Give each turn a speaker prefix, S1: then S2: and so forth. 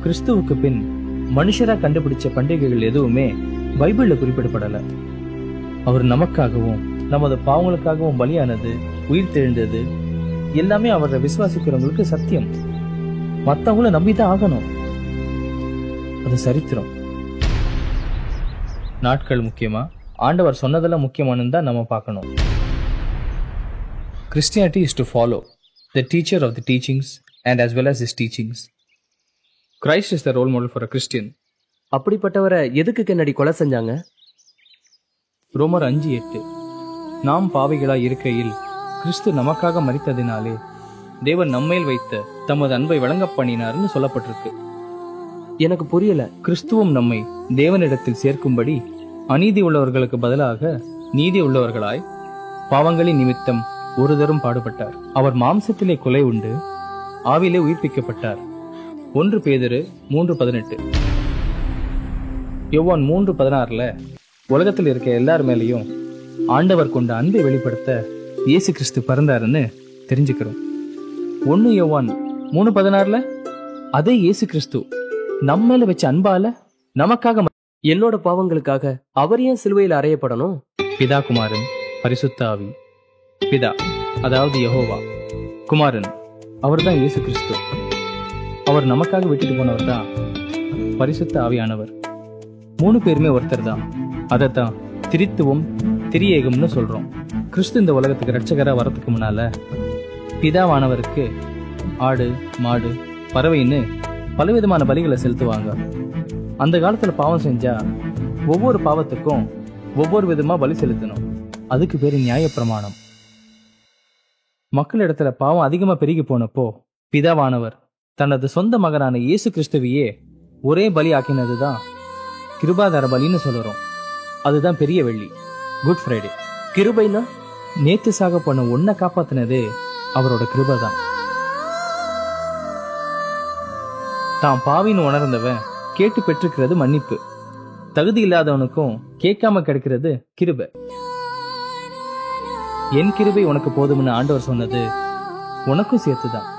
S1: கிறிஸ்துவுக்கு பின் மனுஷரா கண்டுபிடிச்ச பண்டிகைகள் எதுவுமே பைபிள்ல குறிப்பிடப்படல. அவர் நமக்காகவும் நமது பாவங்களுக்காகவும் பலியானது, உயிர் தெழுந்தது எல்லாமே அவரை விசுவாசிக்கிறவங்களுக்கு சத்தியம். மத்தவங்கள நம்பிதான் ஆகணும். அது சரித்திரம். நாட்கள் முக்கியமா, ஆண்டவர் சொன்னதெல்லாம் முக்கியமானு தான் நம்ம பார்க்கணும். Christianity is to follow the teacher of the teachings and as well as his teachings. Christ is the role model for a Christian.
S2: அப்படிப்பட்டவரை எதுக்கு கண்ணாடி கொலை செஞ்சாங்க?
S1: ரோமர் 5:8 நாம் பாவிகளாய் இருக்கையில் கிறிஸ்து நமக்காக மரித்ததினாலே தேவன் நம்மேல் வைத்த தமது அன்பை வழங்க பண்ணினார்னு சொல்லப்பட்டிருக்கு.
S2: எனக்கு புரியல.
S1: கிறிஸ்துவும் நம்மை தேவனிடத்தில் சேர்க்கும்படி அநீதி உள்ளவர்களுக்கு பதிலாக நீதி உள்ளவர்களாய் பாவங்களின் நிமித்தம் ஒரு தரம் பாடுபட்டார். அவர் மாம்சத்திலே கொலை உண்டு, ஆவிலே உயிர்ப்பிக்கப்பட்டார். 1 பேதுரு 3:18. யோவான் 3:16 உலகத்தில் இருக்க எல்லார் மேலேயும் ஆண்டவர் கொண்ட அன்பை வெளிப்படுத்த இயேசு கிறிஸ்து பிறந்தாருன்னு தெரிஞ்சுக்கிறோம். 1 யோவான் 3:16 அதே இயேசு கிறிஸ்து நம்ம மேல வச்ச அன்பால நமக்காக
S2: என்னோட பாவங்களுக்காக அவர் ஏன் சிலுவையில் அறையப்படணும்?
S1: பிதா, குமாரன், பரிசுத்த ஆவி. பிதா அதாவது யெகோவா, குமாரன் அவர் தான் இயேசு கிறிஸ்து. அவர் நமக்காக விட்டுட்டு போனவர் தான் பரிசுத்த ஆவியானவர். 3 பேருமே ஒருத்தர் தான். அதைத்தான் திரித்துவம், திரியேகம்னு சொல்றோம். கிறிஸ்து இந்த உலகத்துக்கு ரட்சகரா வரதுக்கு முன்னால பிதாவானவருக்கு ஆடு, மாடு, பறவைன்னு பலவிதமான பலிகளை செலுத்துவாங்க. அந்த காலத்துல பாவம் செஞ்சா ஒவ்வொரு பாவத்துக்கும் ஒவ்வொரு விதமா பலி செலுத்தணும். அதுக்கு பேரு நியாயப்பிரமாணம். மக்களிடத்துல பாவம் அதிகமா பெருகி போனப்போ பிதாவானவர் தனது சொந்த மகனான இயேசு கிறிஸ்துவையே ஒரே பலி ஆக்கினதுதான் கிருபாதார பலின்னு சொல்றோம். அதுதான் பெரிய வெள்ளி, குட் ஃப்ரைடே.
S2: கிருபைனா
S1: நேத்து சாக போன ஒன்ன காப்பாத்தினதே அவரோட கிருபை தான். தான் பாவின்னு உணர்ந்தவன் கேட்டு பெற்றுக்கிறது மன்னிப்பு. தகுதி இல்லாதவனுக்கும் கேட்காம கிடைக்கிறது கிருபை. என் கிருபை உனக்கு போதும்னு ஆண்டவர் சொன்னது உனக்கும் சேர்த்துதான்.